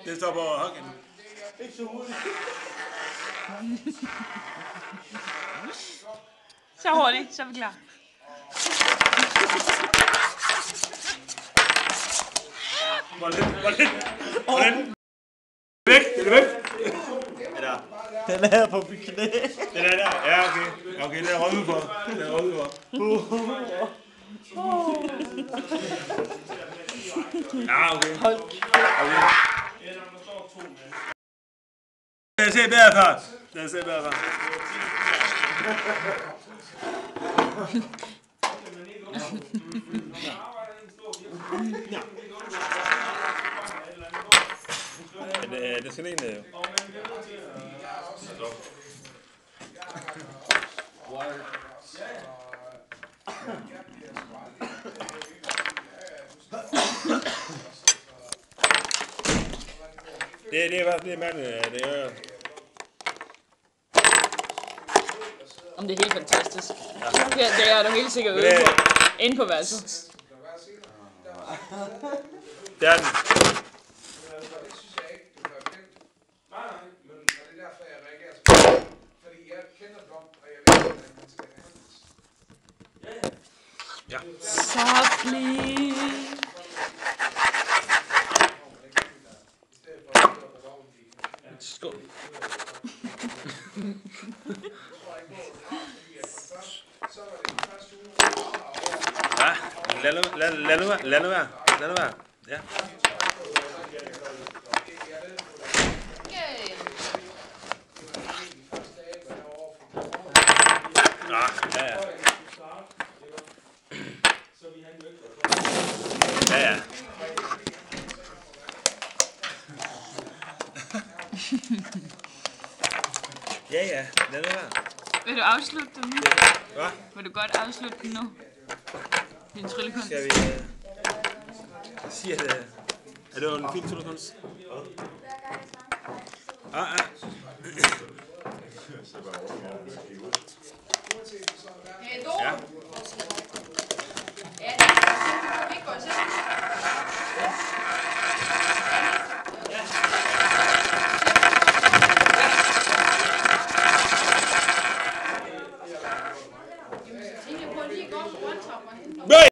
Det står på hokken. Ikke så hurtigt. Så hurtigt, så er vi klar. Hvor lidt? Væk, det er væk. Eller? Den er på mit knæ. Den er der, ja okay. Okay, den er røget for. Ja, okay. Den ser bedre før. Det skal egentlig jo. Det er mærkeligt. Det er Om det er helt fantastisk. Ja. Det er du helt sikkert ude på. Inde på værelset. det er den. Ja. Softly. Skål. Ja, lad nu være. Ja. Ja. Ja, lad nu være. Vil du afslutte den nu? Hvad? Vil du godt afslutte den nu? Din tryllekunst. Skal vi sige, at er det en fin tryllekunst? Ja. Ja. Ja, det er ikke godt til.